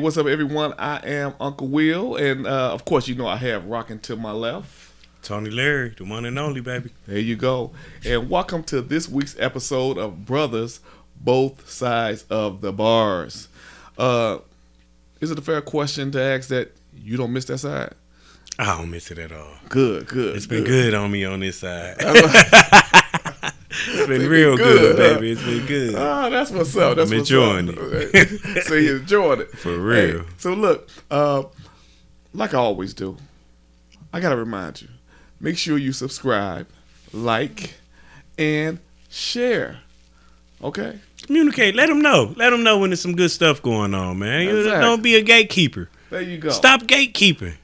what's up, everyone? I am Uncle Will, and of course, you know I have rocking to my left. Tony Larry, the one and only, baby. There you go. And welcome to this week's episode of Brothers, Both Sides of the Bars. Is it a fair question to ask that you don't miss that side? I don't miss it at all. Good. It's been good on me on this side. It's been real good, baby. It's been good. Ah, that's what's up. I'm enjoying it. So you're enjoying it. For real. Hey, so look, like I always do, I got to remind you, make sure you subscribe, like, and share. Okay? Communicate. Let them know. Let them know when there's some good stuff going on, man. Exactly. Don't be a gatekeeper. There you go. Stop gatekeeping.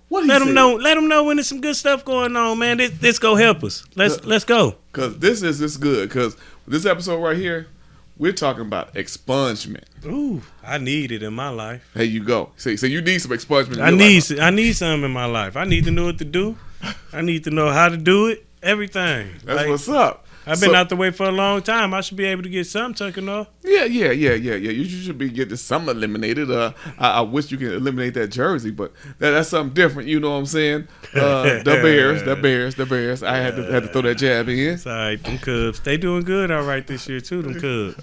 What Let them know. Let them know when there's some good stuff going on, man. This go help us. Let's go. Because this is good. Because this episode right here, we're talking about expungement. Ooh, I need it in my life. There you go. So you need some expungement. I need something in my life. I need to know what to do. I need to know how to do it. Everything. That's what's up. I've been out the way for a long time. I should be able to get something taken off. Yeah. You should be getting some eliminated. I wish you could eliminate that jersey, but that's something different. You know what I'm saying? The Bears. I had to throw that jab in. It's all right. Them Cubs, they doing good all right this year too. Them Cubs.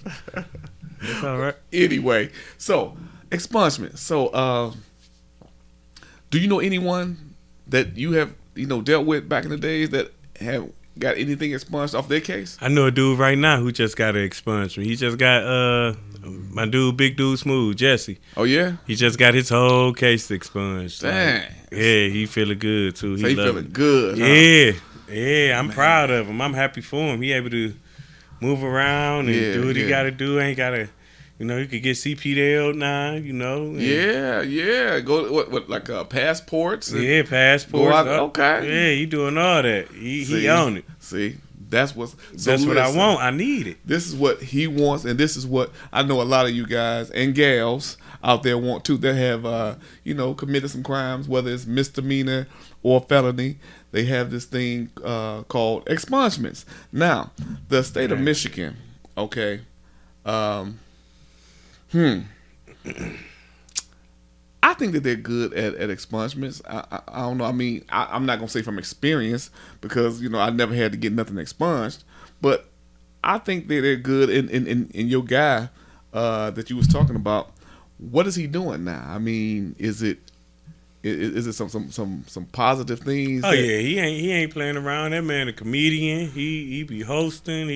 It's all right. Anyway, so expungement. So, do you know anyone that you have dealt with back in the days that have got anything expunged off their case? I know a dude right now who just got an expungement. He just got my dude, big dude, Smooth, Jesse. Oh yeah, he just got his whole case expunged. Dang. Yeah, he feeling good too. He feeling good. Huh? Yeah. I'm proud of him. I'm happy for him. He able to move around and do what he got to do. Ain't got to. He could get CPL now, Yeah. Go what like passports? Passports. Okay. Yeah, he doing all that. He on it. See, that's what I want. I need it. This is what he wants, and this is what I know a lot of you guys and gals out there want too. That have committed some crimes, whether it's misdemeanor or felony. They have this thing called expungements. Now, the state of Michigan, okay. I think that they're good at expungements. I don't know. I mean, I'm not gonna say from experience because I never had to get nothing expunged, but I think that they're good. In your guy that you was talking about, what is he doing now? I mean, is it some positive things? Oh yeah, he ain't playing around. That man a comedian. He be hosting.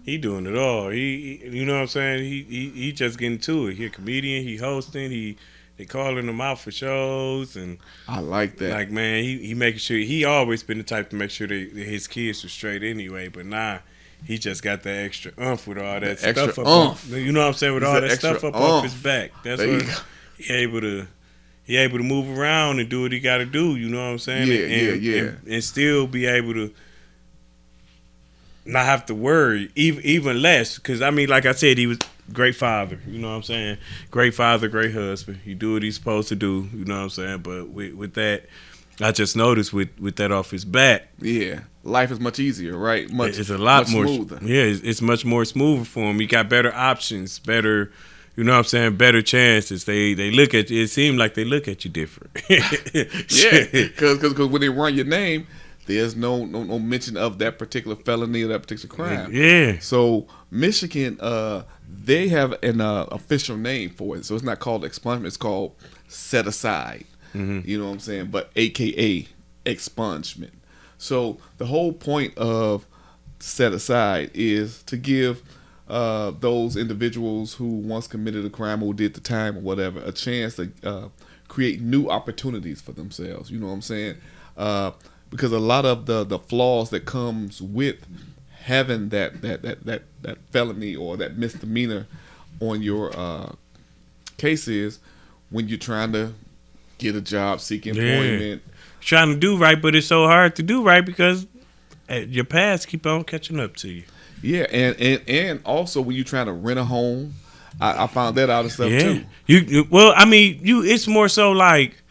He doing it all. He you know what I'm saying? He just getting to it. He a comedian. He hosting. They calling him out for shows, and I like that. Like, man, he making sure. He always been the type to make sure that his kids are straight anyway. But now he just got that extra oomph with all that stuff up. You know what I'm saying? With all that stuff up off his back. That's what he able to move around and do what he got to do. You know what I'm saying? And still be able to not have to worry, even less. Because, I mean, like I said, he was great father. You know what I'm saying? Great father, great husband. He do what he's supposed to do. You know what I'm saying? But with that, I just noticed with that off his back. Yeah. Life is much easier, right? It's a lot more smoother. Yeah, it's much more smoother for him. He got better options, better, you know what I'm saying, better chances. They look at you. It seems like they look at you different. Yeah, because when they run your name, there's no mention of that particular felony or that particular crime. Yeah. So Michigan, they have an official name for it. So it's not called expungement. It's called set aside. Mm-hmm. You know what I'm saying? But AKA expungement. So the whole point of set aside is to give those individuals who once committed a crime or did the time or whatever a chance to create new opportunities for themselves. You know what I'm saying? Because a lot of the flaws that comes with having that felony or that misdemeanor on your case is when you're trying to get a job, seek employment. Trying to do right, but it's so hard to do right because your past keep on catching up to you. Yeah, and also when you're trying to rent a home, I found that out and stuff too. It's more so like,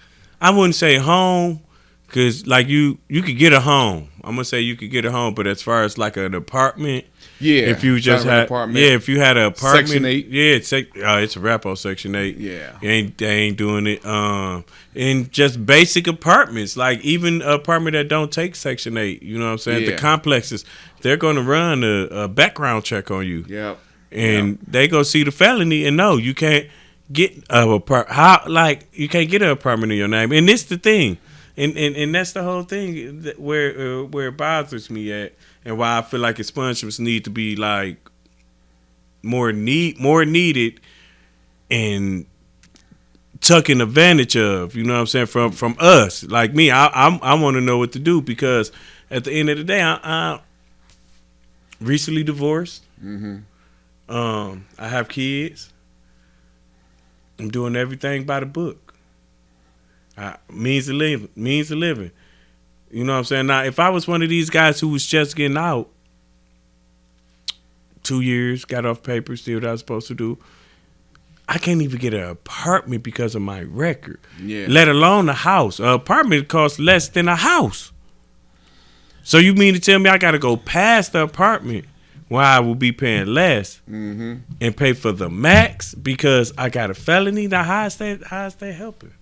I wouldn't say home, because like you could get a home, I'm gonna say you could get a home, but as far as like an apartment, yeah, if you just had, if you had an apartment, Section 8, it's a wrap on Section 8. Yeah, they ain't doing it. In just basic apartments, like even an apartment that don't take Section 8, you know what I'm saying? Yeah. The complexes, they're gonna run a background check on you. Yep. And they go see the felony, and no, you can't get an apartment. You can't get an apartment in your name, and this the thing. And that's the whole thing where it bothers me at, and why I feel like expungements need to be like more needed and taken advantage of. You know what I'm saying, from us. Like me, I want to know what to do, because at the end of the day, I recently divorced. Mm-hmm. I have kids. I'm doing everything by the book. Means of living. You know what I'm saying? Now, if I was one of these guys who was just getting out, 2 years, got off papers, did what I was supposed to do, I can't even get an apartment because of my record. Yeah. Let alone a house. An apartment costs less than a house. So you mean to tell me I got to go past the apartment where I will be paying less and pay for the max because I got a felony? Now, how is that helping?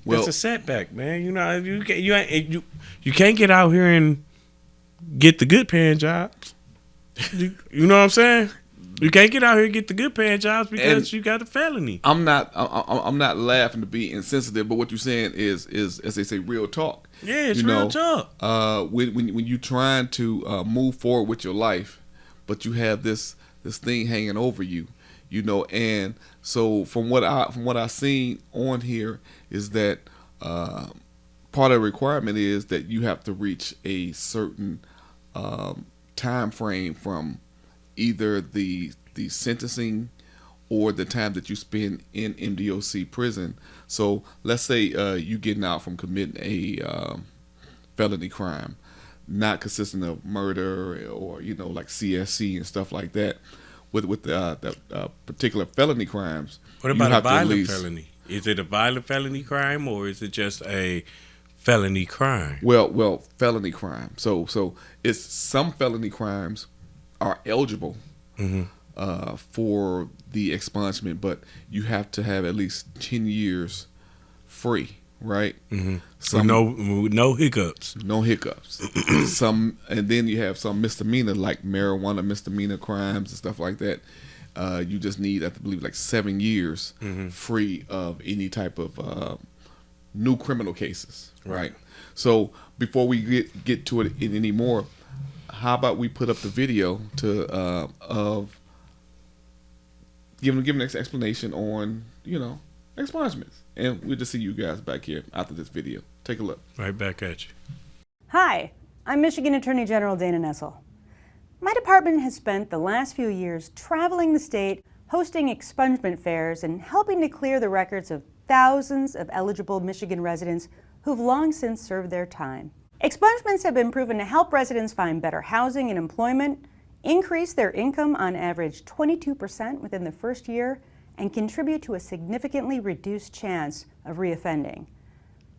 Well, it's a setback, man. You know, you can't get out here and get the good paying jobs. You know what I'm saying? You can't get out here and get the good paying jobs because you got a felony. I'm not laughing to be insensitive, but what you're saying is as they say, real talk. Yeah, it's real talk. When you're trying to move forward with your life, but you have this thing hanging over you, you know, and so from what I've seen on here is that part of the requirement is that you have to reach a certain time frame from either the sentencing or the time that you spend in MDOC prison. So let's say you getting out from committing a felony crime, not consisting of murder or like CSC and stuff like that. With the particular felony crimes. What about a violent felony? Is it a violent felony crime or is it just a felony crime? Well, felony crime. So it's some felony crimes are eligible for the expungement, but you have to have at least 10 years free, right? Some no hiccups. No hiccups. And then you have some misdemeanor, like marijuana misdemeanor crimes and stuff like that. You just need, I believe, like 7 years free of any type of new criminal cases, right? So before we get to it anymore, how about we put up the video of giving an explanation on expungements, and we'll just see you guys back here after this video. Take a look. Right back at you. Hi, I'm Michigan Attorney General Dana Nessel. My department has spent the last few years traveling the state, hosting expungement fairs, and helping to clear the records of thousands of eligible Michigan residents who've long since served their time. Expungements have been proven to help residents find better housing and employment, increase their income on average 22% within the first year, and contribute to a significantly reduced chance of reoffending.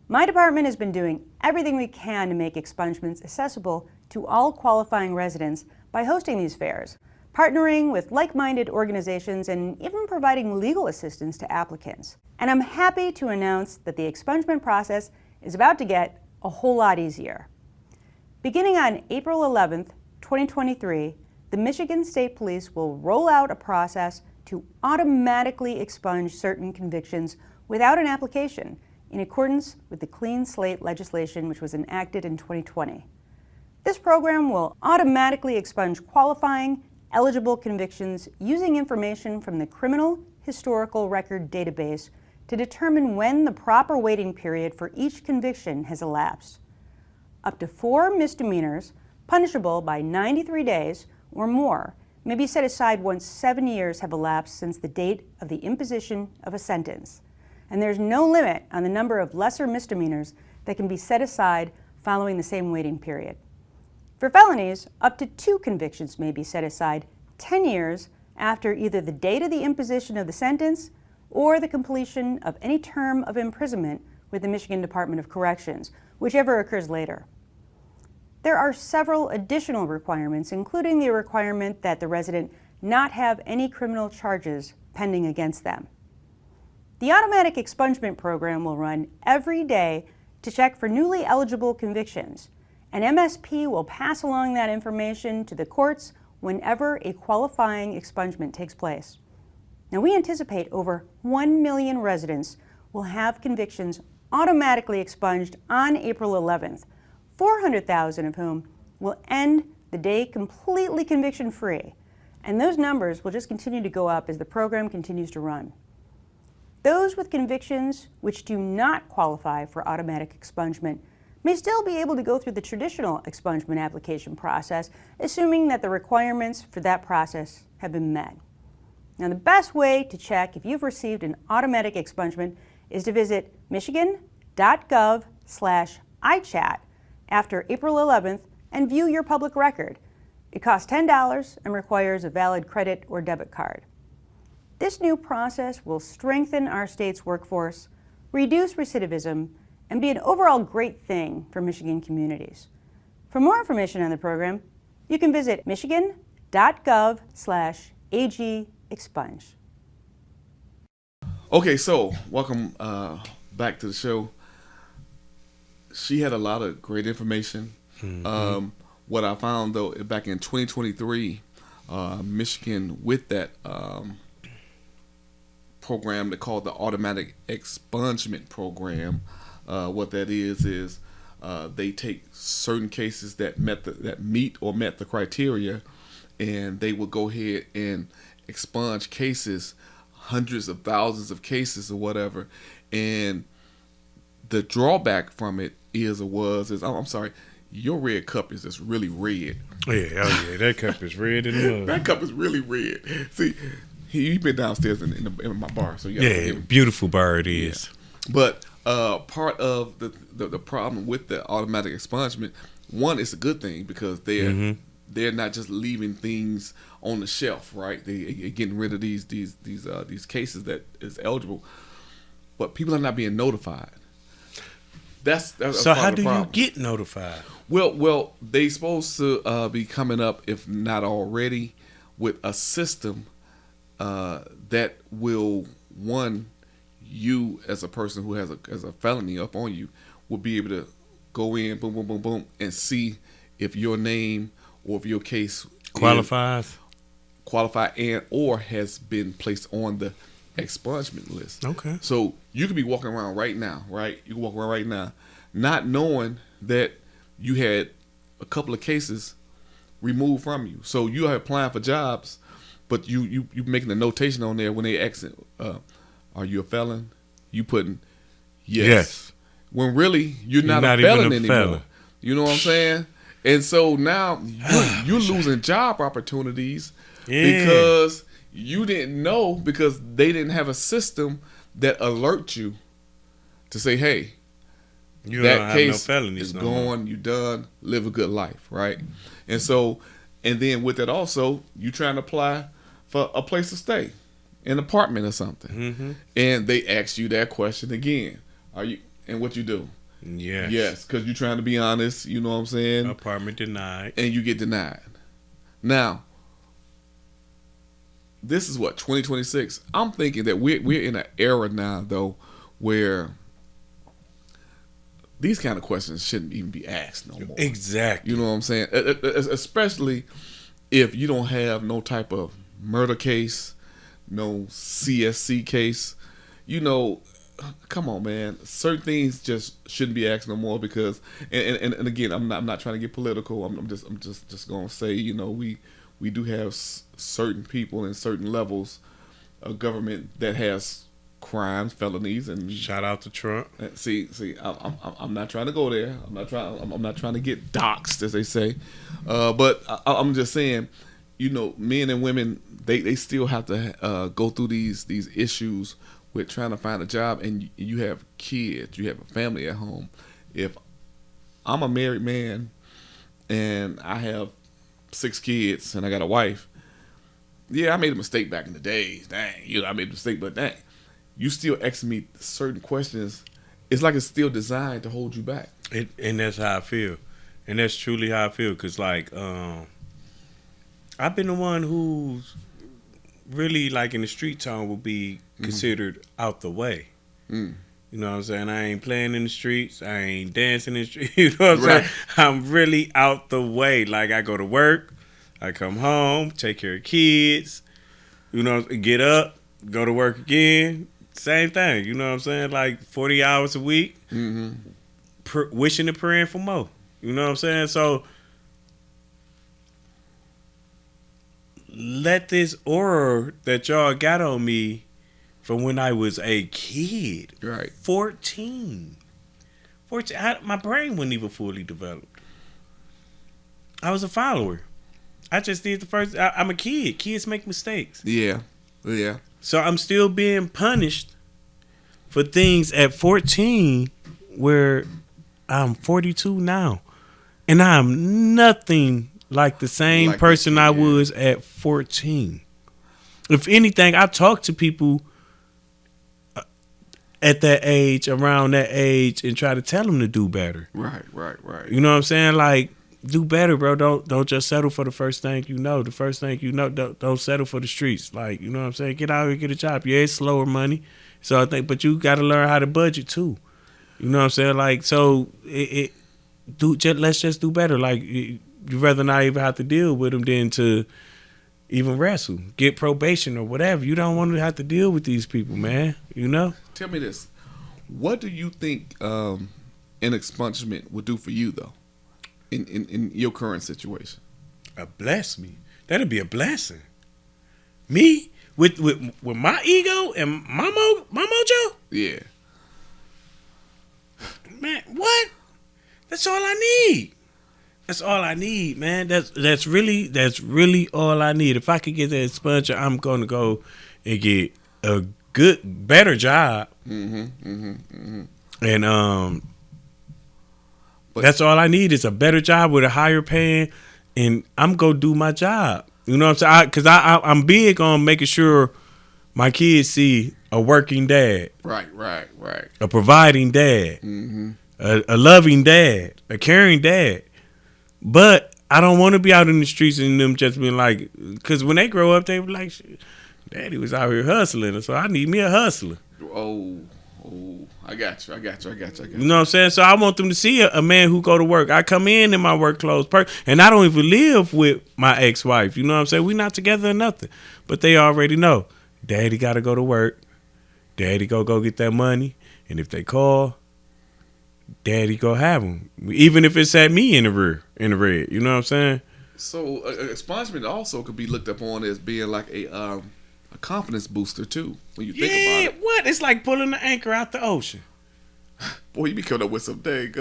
My department has been doing everything we can to make expungements accessible to all qualifying residents by hosting these fairs, partnering with like-minded organizations, and even providing legal assistance to applicants. And I'm happy to announce that the expungement process is about to get a whole lot easier. Beginning on April 11th, 2023, the Michigan State Police will roll out a process to automatically expunge certain convictions without an application, in accordance with the Clean Slate legislation which was enacted in 2020. This program will automatically expunge qualifying, eligible convictions using information from the Criminal Historical Record Database to determine when the proper waiting period for each conviction has elapsed. Up to 4 misdemeanors, punishable by 93 days or more, may be set aside once 7 years have elapsed since the date of the imposition of a sentence. And there's no limit on the number of lesser misdemeanors that can be set aside following the same waiting period. For felonies, up to 2 convictions may be set aside 10 years after either the date of the imposition of the sentence or the completion of any term of imprisonment with the Michigan Department of Corrections, whichever occurs later. There are several additional requirements, including the requirement that the resident not have any criminal charges pending against them. The automatic expungement program will run every day to check for newly eligible convictions, and MSP will pass along that information to the courts whenever a qualifying expungement takes place. Now, we anticipate over 1 million residents will have convictions automatically expunged on April 11th, 400,000 of whom will end the day completely conviction-free, and those numbers will just continue to go up as the program continues to run. Those with convictions which do not qualify for automatic expungement may still be able to go through the traditional expungement application process, assuming that the requirements for that process have been met. Now, the best way to check if you've received an automatic expungement is to visit michigan.gov/iChat after April 11th and view your public record. It costs $10 and requires a valid credit or debit card. This new process will strengthen our state's workforce, reduce recidivism, and be an overall great thing for Michigan communities. For more information on the program, you can visit michigan.gov/AG-expunge. Okay, so welcome back to the show. She had a lot of great information. What I found, though, back in 2023, Michigan, with that program they call the automatic expungement program, what that is they take certain cases that meet the criteria, and they will go ahead and expunge cases, hundreds of thousands of cases or whatever. And the drawback from it is your red cup is just really red. Yeah, that cup is red in the mug. That cup is really red. See, you've been downstairs in my bar, so beautiful bar it is. Yeah. But part of the problem with the automatic expungement, one, it's a good thing because they're not just leaving things on the shelf, right? They're getting rid of these cases that is eligible, but people are not being notified. That's so how do you get notified? Well, they supposed to be coming up, if not already, with a system that will, one, you as a person who has a felony up on you will be able to go in, boom, boom, boom, boom, and see if your name or if your case qualifies and or has been placed on the expungement list. Okay. So you could be walking around right now, right? You can walk around right now, not knowing that you had a couple of cases removed from you. So you are applying for jobs, but you making a notation on there when they ask, are you a felon? You putting yes. When really you're not a felon anymore. You know what I'm saying? And so now you're losing job opportunities because you didn't know, because they didn't have a system that alert you to say, hey, you that case no is gone, you done, live a good life, right? And so, and then with that also, you trying to apply for a place to stay, an apartment or something. And they ask you that question again. Are you, and what you do? Yes, because you're trying to be honest, you know what I'm saying? Apartment denied. And you get denied. Now, this is what, 2026? I'm thinking that we're in an era now, though, where these kind of questions shouldn't even be asked no more. Exactly. You know what I'm saying? Especially if you don't have no type of murder case, no CSC case. You know, come on, man. Certain things just shouldn't be asked no more because, and again, I'm not trying to get political. I'm just gonna say, you know, we do have certain people in certain levels of government that has crimes, felonies, and shout out to Trump. See, I'm not trying to go there. I'm not trying to get doxxed, as they say. But I'm just saying, you know, men and women, they still have to go through these issues with trying to find a job, and you have kids, you have a family at home. If I'm a married man and I have 6 kids and I got a wife, yeah, I made a mistake back in the days. Dang, you know, I made a mistake, but dang, you still asking me certain questions. It's like it's still designed to hold you back. And that's how I feel. And that's truly how I feel. Cause like, I've been the one who's really like in the street tone would be considered out the way. You know what I'm saying? I ain't playing in the streets. I ain't dancing in the streets. You know what I'm saying? I'm really out the way. Like I go to work, I come home, take care of kids, you know, get up, go to work again. Same thing. You know what I'm saying? Like 40 hours a week, wishing and praying for more. You know what I'm saying? So let this aura that y'all got on me from when I was a kid. Right. 14. My brain wasn't even fully developed. I was a follower. I just did the first. I'm a kid. Kids make mistakes. Yeah. So I'm still being punished for things at 14 where I'm 42 now. And I'm nothing like the same person I was at 14. If anything, I talk to people at that age, around that age, and try to tell them to do better. Right. You know what I'm saying? Like, do better, bro. Don't just settle for the first thing you know. The first thing you know, don't settle for the streets. Like, you know what I'm saying? Get out here, get a job. Yeah, it's slower money. So I think, but you got to learn how to budget too. You know what I'm saying? Like, so let's just do better. Like, you'd rather not even have to deal with them than to even wrestle, get probation or whatever. You don't want to have to deal with these people, man. You know? Tell me this. What do you think an expungement would do for you, though, in your current situation? Bless me. That'd be a blessing. Me? With my ego and my mojo? Yeah. Man, what? That's all I need. That's all I need, man. That's really all I need. If I could get that expunge, I'm gonna go and get a better job. And but that's all I need is a better job with a higher paying, and I'm gonna do my job. You know what I'm saying? Because I'm big on making sure my kids see a working dad. Right. A providing dad. A loving dad. A caring dad. But I don't want to be out in the streets and them just being like, because when they grow up, they were like, Daddy was out here hustling, so I need me a hustler. Oh, I got you. You know what I'm saying? So I want them to see a man who go to work. I come in my work clothes, and I don't even live with my ex-wife. You know what I'm saying? We not together or nothing. But they already know, Daddy got to go to work. Daddy go get that money. And if they call, Daddy go have them. Even if it's at me in the red. You know what I'm saying? So expungement also could be looked upon as being like a confidence booster too, when you think about it. What? It's like pulling the anchor out the ocean. Boy, you be coming up with some dang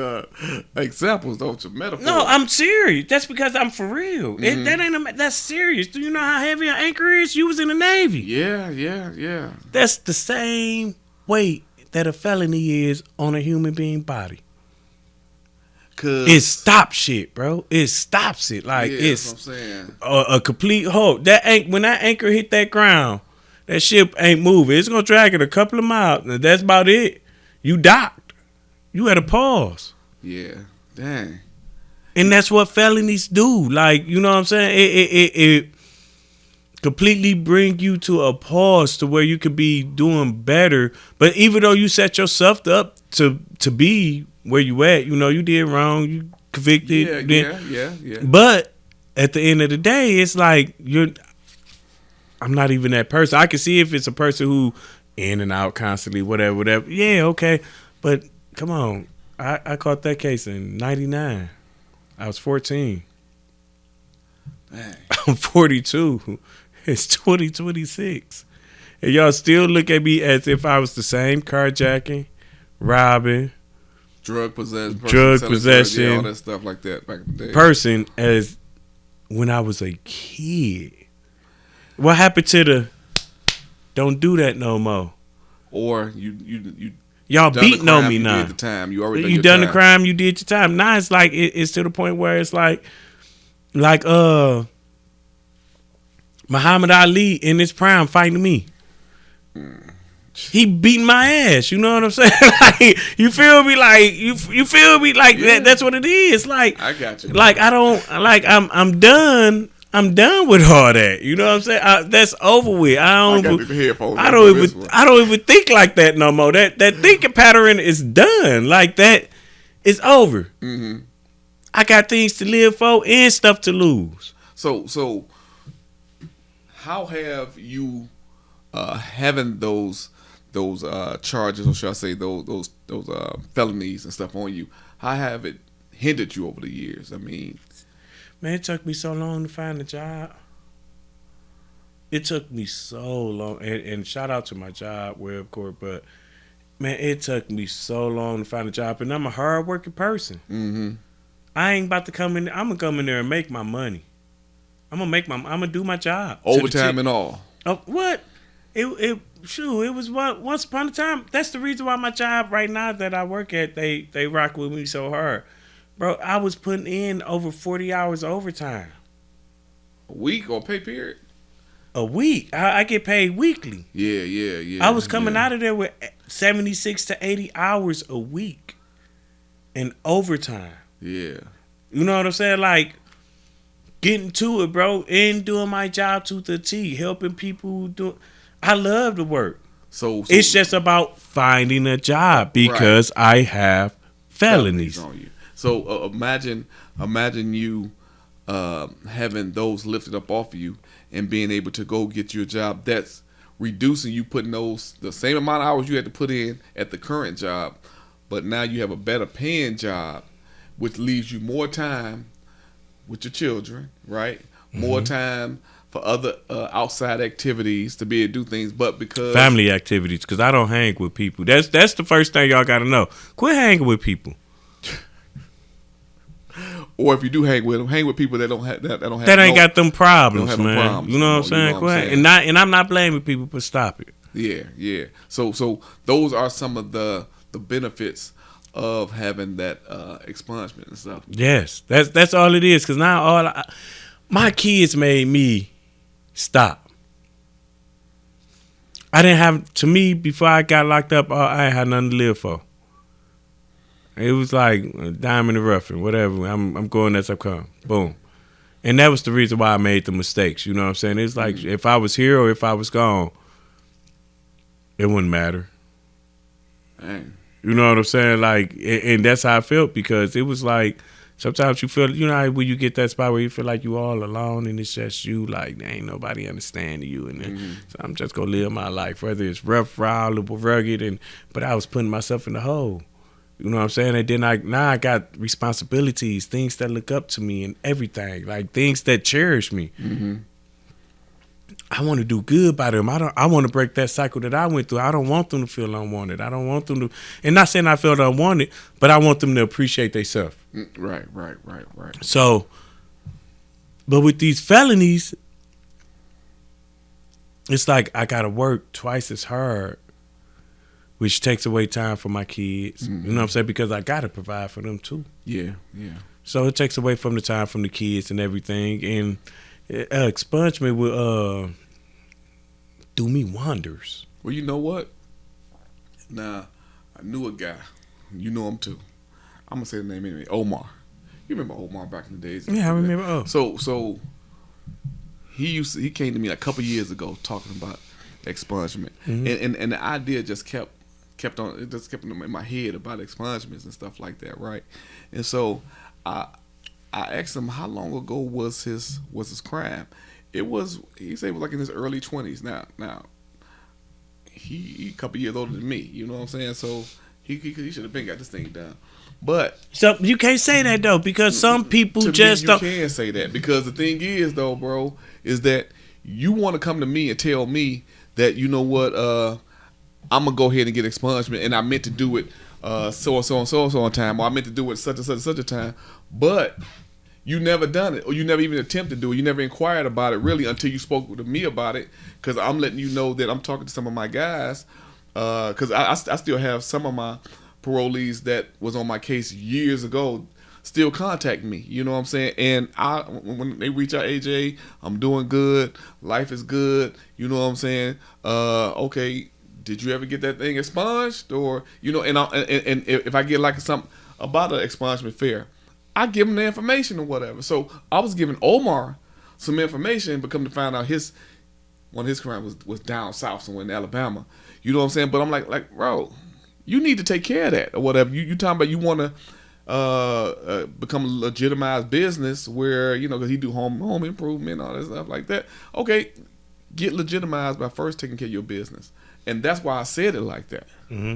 examples, don't you? Metaphors. No, I'm serious. That's because I'm for real. That's serious. Do you know how heavy an anchor is? You was in the Navy. Yeah. That's the same weight that a felony is on a human being body. It stops shit, bro. It stops it. Like, it's that's what I'm saying. A complete hold. When that anchor hit that ground, that ship ain't moving. It's gonna drag it a couple of miles. That's about it. You docked. You had a pause. Yeah. Dang. And that's what felonies do. Like, you know what I'm saying? It completely bring you to a pause to where you could be doing better. But even though you set yourself up to be where you at, you know, you did wrong, you convicted. Yeah. But at the end of the day, it's like I'm not even that person. I can see if it's a person who in and out constantly, whatever. Yeah, okay. But come on. I caught that case in 99. I was 14. Dang. I'm 42. It's 2026. And y'all still look at me as if I was the same carjacking, robbing, drug possession, all that stuff like that back in the day. Person as when I was a kid. What happened to the don't do that no more? Or y'all beating on me now. You did the time. You already you done the crime. You did your time. Now it's like it's to the point where it's like Muhammad Ali in his prime fighting me. he beating my ass. You know what I'm saying? Like, you feel me? Like you feel me? Like that's what it is. Like I got you. Like I don't like I'm done. I'm done with all that. You know what I'm saying? That's over with. I don't even think like that no more. That thinking pattern is done. Like that is over. Mm-hmm. I got things to live for and stuff to lose. So how have you having those charges, or should I say those felonies and stuff on you? How have it hindered you over the years? I mean, man, it took me so long to find a job. It took me so long, and shout out to my job, WebCorp, but man, it took me so long to find a job, and I'm a hard-working person. Mm-hmm. I ain't about to come in. I'm gonna come in there and make my money. I'm gonna do my job. Overtime and all. Oh, what? It was once upon a time. That's the reason why my job right now that I work at, they rock with me so hard. Bro, I was putting in over 40 hours overtime. A week or pay period? A week. I get paid weekly. Yeah. I was coming out of there with 76 to 80 hours a week in overtime. Yeah. You know what I'm saying? Like, getting to it, bro, and doing my job to the T, helping people do. I love the work. So it's just about finding a job because I have felonies on you. So imagine you having those lifted up off of you and being able to go get you a job that's reducing you putting the same amount of hours you had to put in at the current job, but now you have a better paying job, which leaves you more time with your children, right? Mm-hmm. More time for other outside activities to be able to do things, but because family activities, because I don't hang with people. That's the first thing y'all got to know. Quit hanging with people. Or if you do hang with them, hang with people that don't have that ain't got them problems, man. Problems, you know what I'm saying? You know what I'm saying? And I'm not blaming people, but stop it. Yeah. So those are some of the benefits of having that expungement and stuff. Yes, that's all it is. Because now my kids made me stop. I didn't have, to me, before I got locked up, I ain't had nothing to live for. It was like a dime in the rough and whatever. I'm going as I come. Boom. And that was the reason why I made the mistakes. You know what I'm saying? It's like if I was here or if I was gone, it wouldn't matter. Dang. You know what I'm saying? Like, and that's how I felt, because it was like sometimes you feel, you know, when you get that spot where you feel like you all alone and it's just you, like there ain't nobody understanding you, and then so I'm just gonna live my life, whether it's rough, raw, or rugged, but I was putting myself in the hole. You know what I'm saying? And then now I got responsibilities, things that look up to me and everything, like things that cherish me. Mm-hmm. I want to do good by them. I want to break that cycle that I went through. I don't want them to feel unwanted. I don't want them to, and not saying I felt unwanted, but I want them to appreciate themselves. Right. So, but with these felonies, it's like I got to work twice as hard, which takes away time for my kids. Mm-hmm. You know what I'm saying? Because I got to provide for them too. Yeah. So it takes away from the time from the kids and everything. And expungement will do me wonders. Well, you know what? Now, I knew a guy. You know him too. I'm going to say the name anyway. Omar. You remember Omar back in the days? Yeah, I remember. So he came to me a couple years ago talking about expungement. Mm-hmm. And the idea just kept in my head about expungements and stuff like that, right? And so I asked him how long ago was his crime. He said it was like in his early 20s. Now he a couple years older than me, you know what I'm saying? So he should have been got this thing done. But so you can't say that though, because some people just don't. You can say that, because the thing is though, bro, is that you want to come to me and tell me that, you know what, I'm gonna go ahead and get expungement, and I meant to do it so on time, or I meant to do it such and such a time, but you never done it, or you never even attempted to do it. You never inquired about it really until you spoke to me about it, because I'm letting you know that I'm talking to some of my guys, because I still have some of my parolees that was on my case years ago still contact me, you know what I'm saying? And when they reach out, AJ, I'm doing good, life is good, you know what I'm saying? Okay, did you ever get that thing expunged? Or, and if I get like something about an expungement fair, I give them the information or whatever. So I was giving Omar some information, but come to find out one of his crimes was down south somewhere in Alabama. You know what I'm saying? But I'm like, bro, you need to take care of that or whatever. You talking about you want to become a legitimized business where, because he do home improvement and all that stuff like that. Okay, get legitimized by first taking care of your business. And that's why I said it like that. Mm-hmm.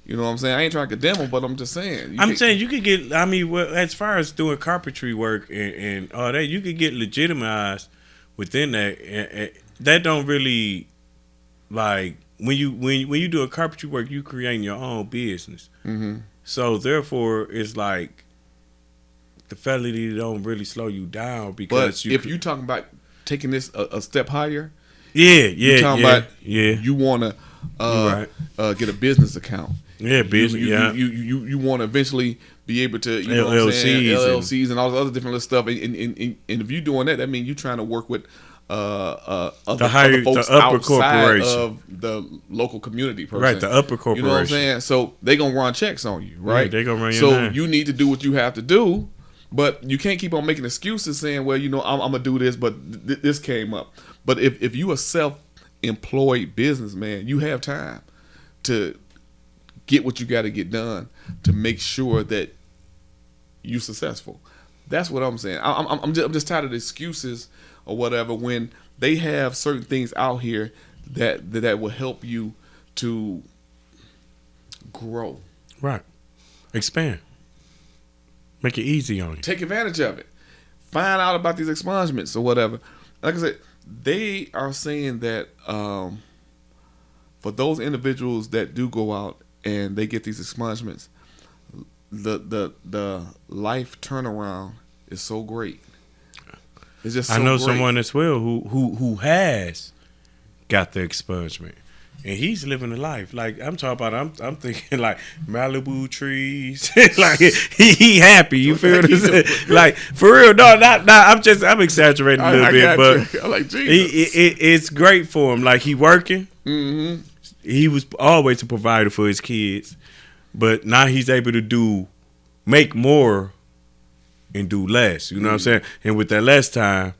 You know what I'm saying? I ain't trying to condemn him, but I'm just saying. You could get, as far as doing carpentry work and all that, you could get legitimized within that. That don't really, like, when you do a carpentry work, you creating your own business. Mm-hmm. So therefore, it's like the felony don't really slow you down because if you talking about taking this a step higher, you're talking about you want to get a business account. Yeah, business. You want to eventually be able to LLCs and all the other different little stuff. And if you're doing that means you're trying to work with other folks outside of the local community person. Right, the upper corporation. You know what I'm saying? So they gonna run checks on you, right? Yeah, they gonna run your So name. you need to do what you have to do, but you can't keep on making excuses saying, well, I'm gonna do this, but this came up. But if you a self-employed businessman, you have time to get what you got to get done to make sure that you're successful. That's what I'm saying. I'm just tired of the excuses or whatever when they have certain things out here that will help you to grow. Right. Expand. Make it easy on you. Take advantage of it. Find out about these expungements or whatever. Like I said, they are saying that for those individuals that do go out and they get these expungements, the life turnaround is so great. It's just so I know great. someone as well who has got the expungement, and he's living a life. Like I'm talking about, I'm thinking like Malibu trees, like he happy. You feel what I'm saying? Like for real, no, not. I'm exaggerating a little bit, but I like Jesus. It's great for him. Like he working. Mm-hmm. He was always a provider for his kids, but now he's able to make more and do less. You know what I'm saying? And with that less time,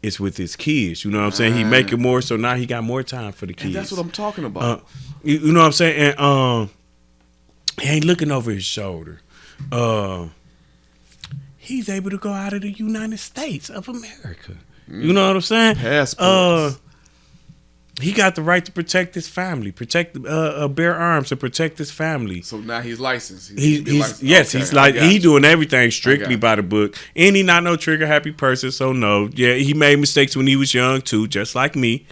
it's with his kids. You know what I'm saying? He making more, so now he got more time for the kids. And that's what I'm talking about. You know what I'm saying? And he ain't looking over his shoulder. He's able to go out of the United States of America. You know what I'm saying? Passports. He got the right to protect his family, bear arms to protect his family. So now he's licensed. He's like he doing everything strictly by the book. And he not no trigger happy person, so no. Yeah, he made mistakes when he was young too, just like me.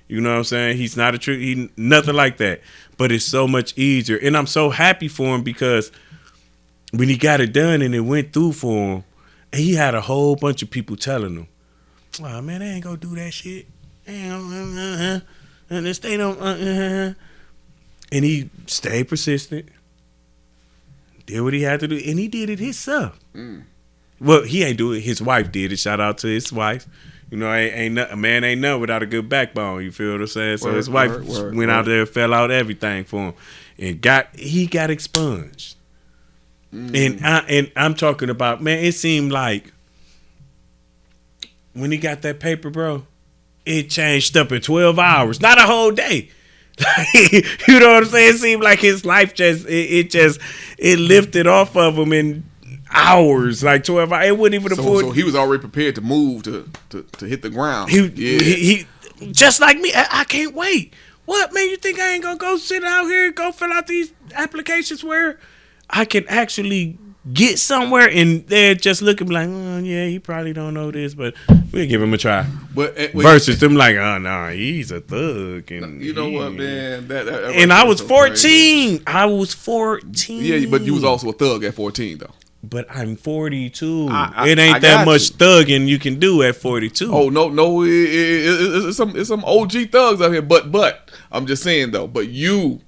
You know what I'm saying? He's not he nothing like that. But it's so much easier. And I'm so happy for him because when he got it done and it went through for him, and he had a whole bunch of people telling him, "Oh man, they ain't gonna do that shit. And they don't, and he stayed persistent, did what he had to do, and he did it himself. Well, he ain't do it. His wife did it. Shout out to his wife. You know, a man ain't nothing without a good backbone. You feel what I'm saying? So his wife went out there, fell out everything for him, and he got expunged. And I'm talking about, man. It seemed like when he got that paper, bro, it changed up in 12 hours, not a whole day. You know what I'm saying? It seemed like his life it lifted off of him in hours, like 12 hours. It wouldn't even afford. So he was already prepared to move to hit the ground. He just like me. I can't wait. What, man? You think I ain't gonna go sit out here and go fill out these applications where I can actually get somewhere, and they're just looking like, oh yeah, he probably don't know this, but we'll give him a try. Versus them like, oh no, he's a thug. And you know what, man? And I was 14. Crazy. I was 14. Yeah, but you was also a thug at 14, though. But I'm 42. It ain't that much thugging you can do at 42. Oh no, it's some OG thugs out here. But I'm just saying though. But you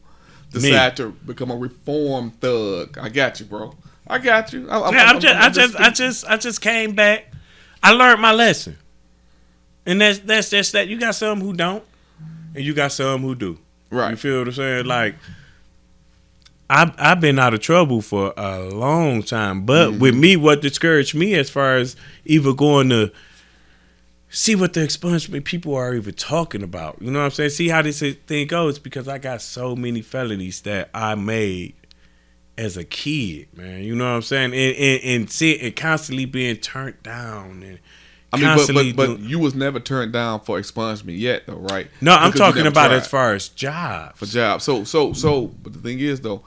decide to become a reformed thug. I got you, bro. I got you. I just came back. I learned my lesson, and that's just that. You got some who don't, and you got some who do. Right. You feel what I'm saying? Like, I've been out of trouble for a long time. But with me, what discouraged me as far as even going to see what the expungement people are even talking about. You know what I'm saying? See how this thing goes, because I got so many felonies that I made as a kid, man. You know what I'm saying? And constantly being turned down. And but you was never turned down for expungement yet, though, right? No, I'm talking about as far as jobs. For jobs. So, but the thing is, though,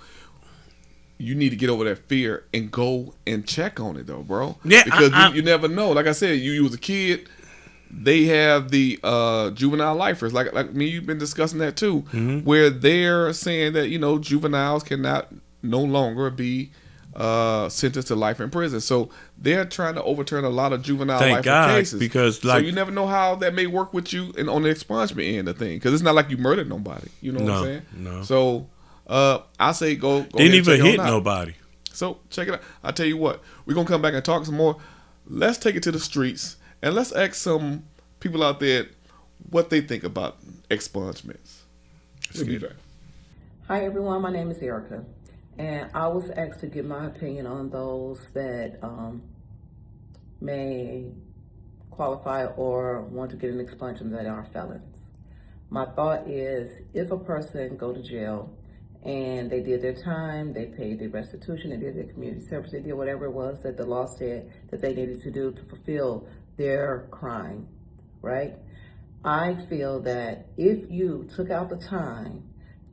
you need to get over that fear and go and check on it, though, bro. Yeah, because you never know. Like I said, you was a kid. They have the juvenile lifers, like me. You've been discussing that too, where they're saying that juveniles cannot no longer be sentenced to life in prison. So they're trying to overturn a lot of juvenile life cases. Because so you never know how that may work with you on the expungement end of thing, because it's not like you murdered nobody. You know what I'm saying? No. So I say go. Didn't even hit nobody. So check it out. I tell you what, we're gonna come back and talk some more. Let's take it to the streets. And let's ask some people out there what they think about expungements. Hi everyone, my name is Erica, and I was asked to give my opinion on those that may qualify or want to get an expungement that are felons. My thought is, if a person go to jail and they did their time, they paid their restitution, they did their community service, they did whatever it was that the law said that they needed to do to fulfill their crime, right? I feel that if you took out the time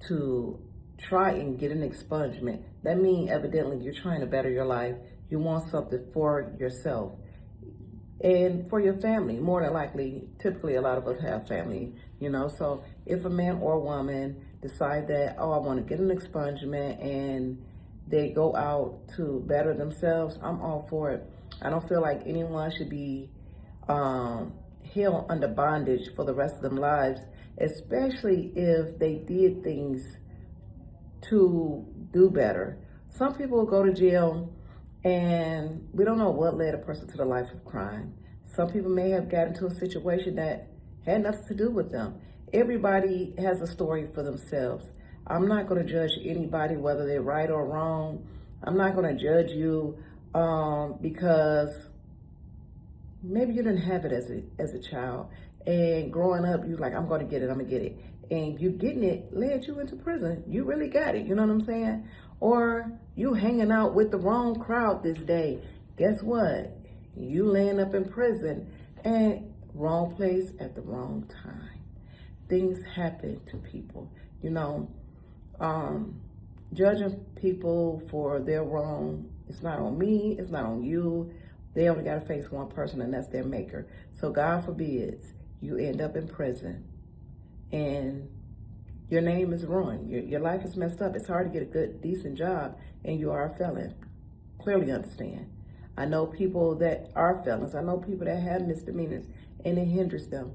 to try and get an expungement, that means evidently you're trying to better your life. You want something for yourself and for your family. More than likely, typically a lot of us have family, so if a man or a woman decide that, I want to get an expungement, and they go out to better themselves, I'm all for it. I don't feel like anyone should be held under bondage for the rest of their lives, especially if they did things to do better. Some people go to jail and we don't know what led a person to the life of crime. Some people may have gotten into a situation that had nothing to do with them. Everybody has a story for themselves. I'm not going to judge anybody whether they're right or wrong. I'm not going to judge you because maybe you didn't have it as a child, and growing up you're like, I'm going to get it, and you getting it led you into prison. You really got it, you know what I'm saying? Or you hanging out with the wrong crowd this day. Guess what? You laying up in prison, and wrong place at the wrong time. Things happen to people, judging people for their wrong. It's not on me, it's not on you. They only got to face one person, and that's their maker. So God forbids you end up in prison and your name is ruined. Your life is messed up. It's hard to get a good, decent job, and you are a felon. Clearly understand. I know people that are felons. I know people that have misdemeanors, and it hinders them.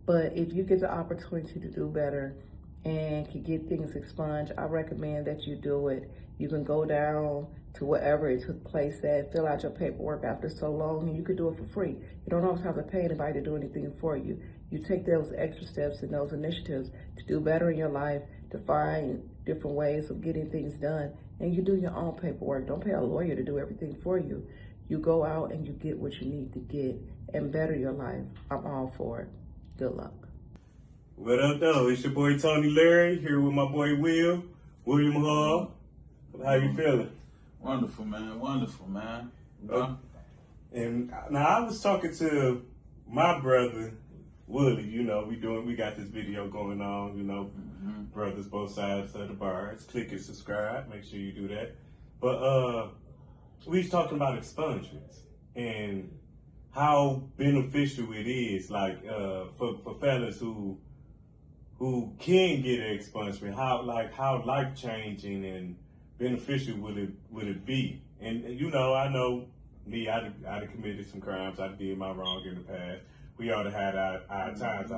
But if you get the opportunity to do better and can get things expunged, I recommend that you do it. You can go down to wherever it took place at, fill out your paperwork after so long, and you could do it for free. You don't always have to pay anybody to do anything for you. You take those extra steps and those initiatives to do better in your life, to find different ways of getting things done, and you do your own paperwork. Don't pay a lawyer to do everything for you. You go out and you get what you need to get and better your life. I'm all for it. Good luck. What up, though? It's your boy Tony Larry here with my boy William Hall. How you feeling? Wonderful, man. Wonderful, man. And now I was talking to my brother Willie. We got this video going on. Brothers both sides of the bars. Click and subscribe. Make sure you do that. But we was talking about expungements and how beneficial it is, like for fellas who can get an expungement. How life changing and beneficial would it be? And I know me, I'd have committed some crimes. I did my wrong in the past. We all have had our times.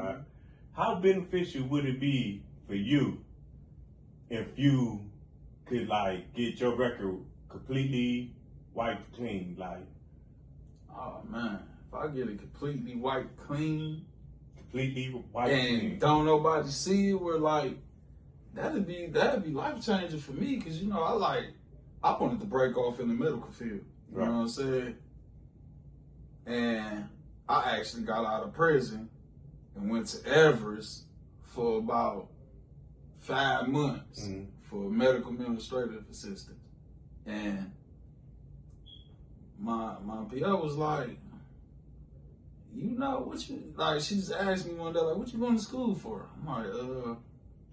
How beneficial would it be for you if you could get your record completely wiped clean? Oh man, if I get it completely wiped clean, and don't nobody see it, we're that'd be life changing for me, because you know I wanted to break off in the medical field. You know what I'm saying? And I actually got out of prison and went to Everest for about 5 months for medical administrative assistant. And my PO was like, you know, what you, like, she just asked me one day, like, what you going to school for? I'm like,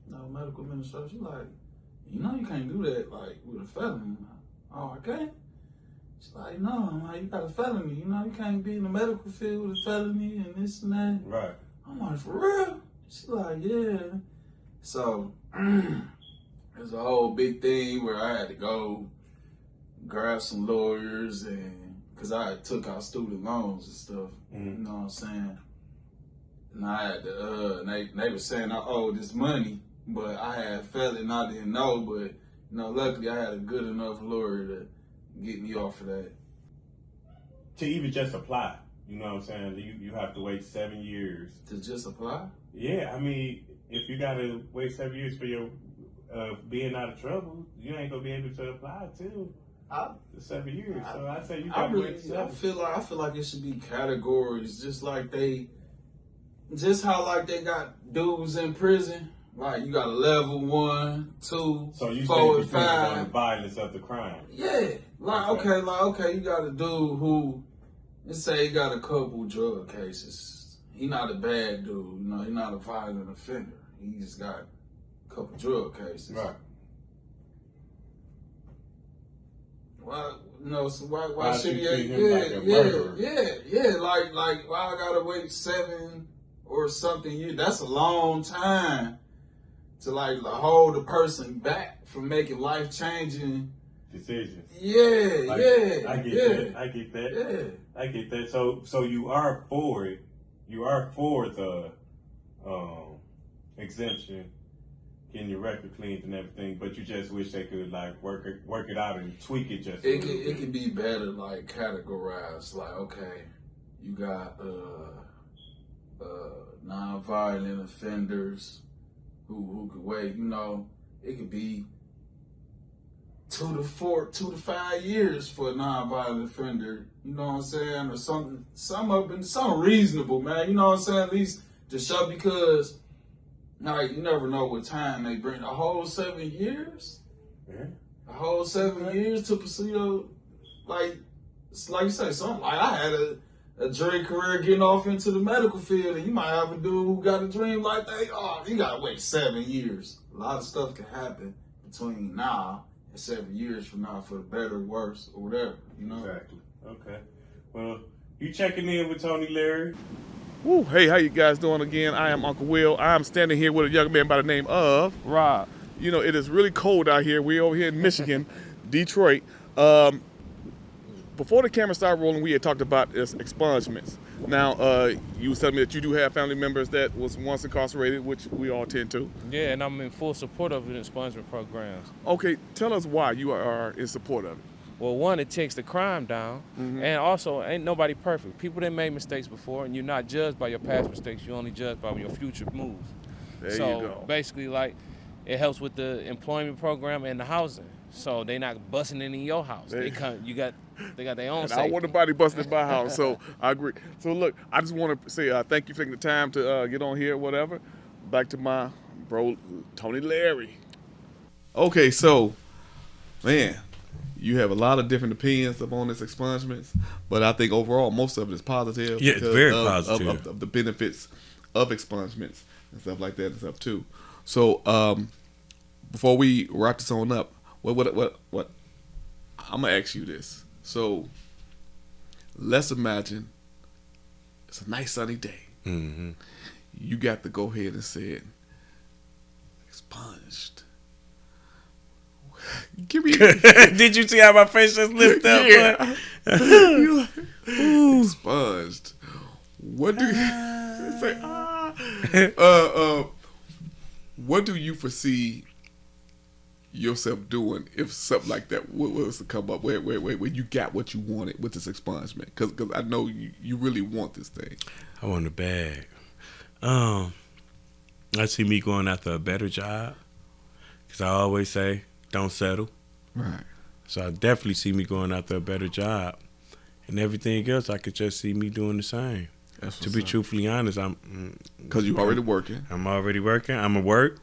no, medical administration. She's like, you know you can't do that, like, with a felony. I'm like, oh, I can't? She's like, no. I'm like, you got a felony. You know, you can't be in the medical field with a felony and this and that. Right. I'm like, for real? She's like, yeah. So, there's a whole big thing where I had to go grab some lawyers, and because I had took out student loans and stuff. You know what I'm saying? And I had to, they were saying I owed this money, but I had felony and I didn't know. But, you know, luckily I had a good enough lawyer to get me off of that. To even just apply, you know what I'm saying? You have to wait 7 years. To just apply? Yeah, I mean, if you got to wait 7 years for your being out of trouble, you ain't going to be able to apply till 7 years. So I say you got to wait 7. I feel like it should be categories, just like how like they got dudes in prison. Like, you got a level 1, 2, so you 4, say and 5. On the violence of the crime. Yeah. Like, okay, you got a dude who, let's say he got a couple drug cases. He not a bad dude, you know, he not a violent offender. He just got a couple drug cases. Right. Why, you know, so why should he, like why I gotta wait 7 or something years? That's a long time to like hold a person back from making life-changing decisions. I get that. So you are for it. You are for the exemption, getting your record cleaned and everything, but you just wish they could like work it out and tweak it just. It could be better, like categorized. Like, okay, you got non-violent offenders who could wait. You know, it could be 2 to 5 years for a non-violent offender. You know what I'm saying, or something reasonable, man. You know what I'm saying, at least to show, because like you never know what time they bring. A whole 7 years. Yeah. A whole 7 years to pursue your, like you say, something like I had a dream career getting off into the medical field, and you might have a dude who got a dream like that. Oh, you gotta wait 7 years. A lot of stuff can happen between now and 7 years from now, for the better, worse, or whatever. You know. Exactly. Okay. Well, you checking in with Tony Larry. Woo, hey, how you guys doing again? I am Uncle Will. I'm standing here with a young man by the name of Rob. You know, it is really cold out here. We're over here in Michigan, Detroit. Before the camera started rolling, we had talked about expungements. Now, you was telling me that you do have family members that was once incarcerated, which we all tend to. Yeah, and I'm in full support of the expungement programs. Okay, tell us why you are in support of it. Well, one, it takes the crime down, and also, ain't nobody perfect. People that made mistakes before, and you're not judged by your past mistakes, you're only judged by your future moves. There you go. Basically, like, it helps with the employment program and the housing. So they not busting in your house. They got their own safety. I don't want nobody busting in my house, so I agree. So look, I just want to say thank you for taking the time to get on here, whatever. Back to my bro, Tony Larry. Okay, so, man, you have a lot of different opinions upon this expungements, but I think overall most of it is positive. Yeah, it's very positive. Of the benefits of expungements and stuff like that and stuff too. So before we wrap this on up, what I'm gonna ask you this. So let's imagine it's a nice sunny day. Mm-hmm. You got to go ahead and say it. Expunged. Give me. Did you see how my face just lifted up? Yeah. Expunged. What do you say? What do you foresee yourself doing if something like that was to come up where you got what you wanted with this expungement? Because I know you really want this thing. I want a bag. I see me going after a better job. Because I always say, don't settle. Right. So I definitely see me going after a better job. And everything else, I could just see me doing the same. To be truthfully honest, because you're already working. I'm already working. I'm gonna work.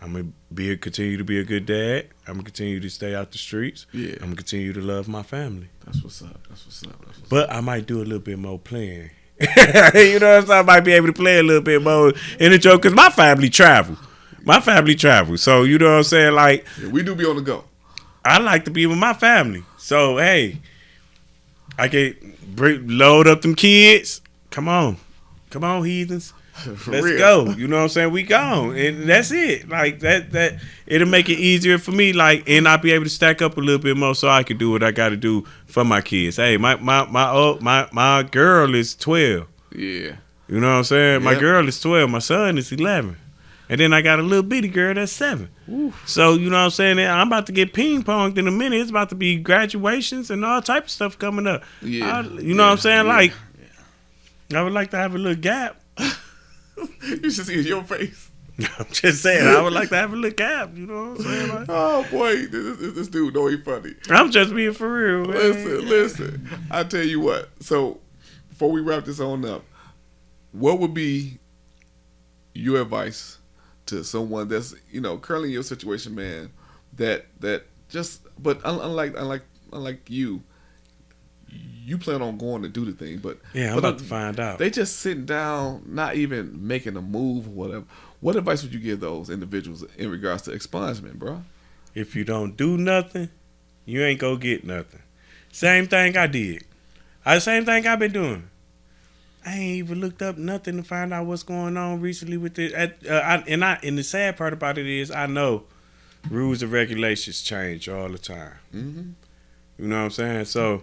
I'm gonna continue to be a good dad. I'm gonna continue to stay out the streets. Yeah. I'm gonna continue to love my family. That's what's up. But I might do a little bit more playing. You know what I'm saying? I might be able to play a little bit more in the joke because my family travel. So you know what I'm saying? Like, yeah, we do be on the go. I like to be with my family. So hey, I can load up them kids. Come on, heathens. Let's go. You know what I'm saying? We gone. And that's it. Like that it'll make it easier for me, like, and I'll be able to stack up a little bit more so I can do what I gotta do for my kids. Hey, my girl is 12. Yeah. You know what I'm saying? Yep. My girl is 12, my son is 11. And then I got a little bitty girl that's 7. Oof. So, you know what I'm saying? I'm about to get ping-ponged in a minute. It's about to be graduations and all type of stuff coming up. Yeah. You know what I'm saying? Like, I would like to have a little gap. You should see your face. I'm just saying, I would like to have a little gap. You know what I'm saying? Like, oh boy, this dude know he funny. I'm just being for real, man. Listen. I tell you what. So before we wrap this on up, what would be your advice to someone that's, you know, currently in your situation, man? That just, but unlike you plan on going to do the thing, but yeah, I'm about to find out. They just sitting down, not even making a move or whatever. What advice would you give those individuals in regards to expungement, bro? If you don't do nothing, you ain't gonna get nothing. Same thing I did. Same thing I've been doing. I ain't even looked up nothing to find out what's going on recently with this. And the sad part about it is, I know rules and regulations change all the time. Mm-hmm. You know what I'm saying? So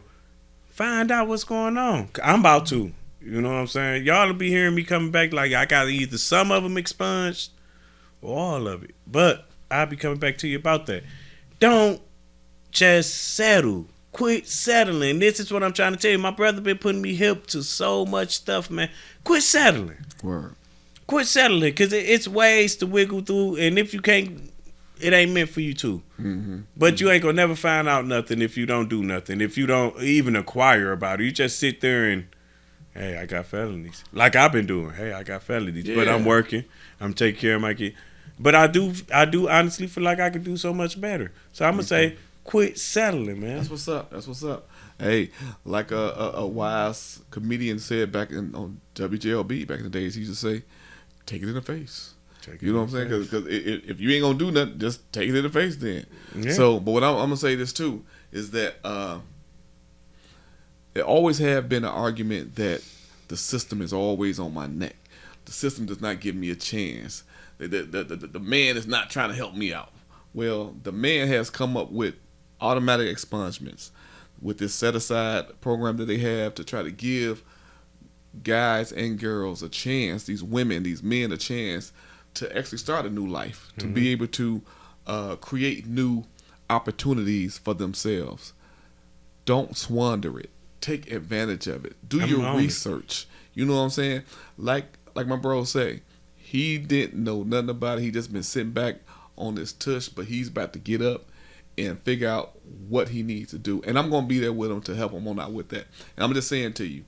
find out what's going on. I'm about to. You know what I'm saying? Y'all will be hearing me coming back like I got either some of them expunged or all of it. But I'll be coming back to you about that. Don't just settle. Quit settling. This is what I'm trying to tell you. My brother been putting me hip to so much stuff, man. Quit settling. Word. Quit settling, because it's ways to wiggle through, and if you can't, it ain't meant for you to. Mm-hmm. But you ain't gonna never find out nothing if you don't do nothing. If you don't even inquire about it, you just sit there and, hey, I got felonies. Like I've been doing. Hey, I got felonies, but I'm working. I'm taking care of my kid. But I do honestly feel like I could do so much better. So I'm gonna say, quit settling, man. That's what's up. Hey, like a wise comedian said back on WJLB back in the days, he used to say, "Take it in the face." You know what I'm saying? Because if you ain't gonna do nothing, just take it in the face then. Yeah. So, but what I'm gonna say this too is that there always have been an argument that the system is always on my neck. The system does not give me a chance. The man is not trying to help me out. Well, the man has come up with automatic expungements with this set-aside program that they have to try to give guys and girls a chance, these women, these men, a chance to actually start a new life, to be able to create new opportunities for themselves. Don't squander it. Take advantage of it. Do your research. You know what I'm saying? Like my bro say, he didn't know nothing about it. He just been sitting back on this tush, but he's about to get up and figure out what he needs to do. And I'm going to be there with him to help him on out with that. And I'm just saying to you,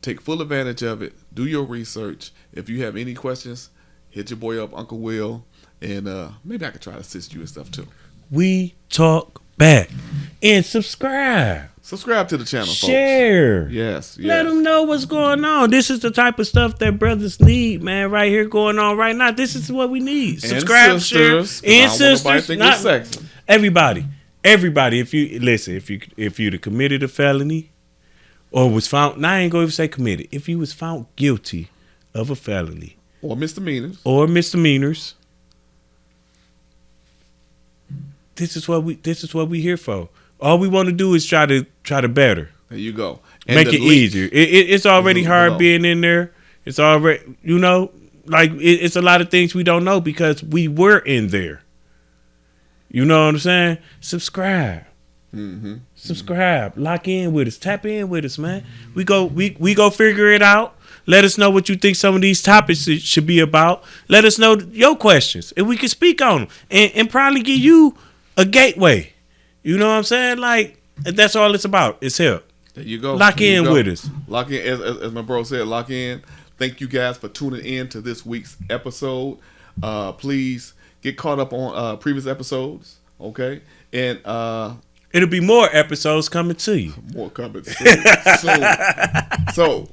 take full advantage of it. Do your research. If you have any questions, hit your boy up, Uncle Will, and maybe I could try to assist you and stuff too. We talk back. And subscribe. Subscribe to the channel, Share. folks. Yes. Let them know what's going on. This is the type of stuff that brothers need, man, right here going on right now. This is what we need. Subscribe, and sisters, share. And sisters. Not sexy. Everybody, if you listen, if you'd have committed a felony or was found, now I ain't gonna even say committed, if you was found guilty of a felony or misdemeanors, this is what we here for. All we want to do is try to better. There you go. And make it easier. It's already hard being in there. It's already, like it's a lot of things we don't know because we were in there. You know what I'm saying? Subscribe. Subscribe, lock in with us, tap in with us, man. We go figure it out. Let us know what you think some of these topics should be about. Let us know your questions, and we can speak on them, and probably give you a gateway. You know what I'm saying? Like, that's all it's about. It's help. There you go. Lock in with us. Lock in, as my bro said, lock in. Thank you guys for tuning in to this week's episode. Please get caught up on previous episodes, okay? And it'll be more episodes coming to you. More coming soon. So,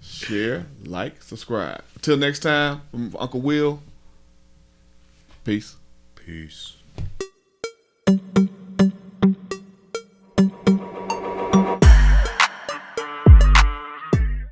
share, like, subscribe. Until next time, from Uncle Will, peace. Peace.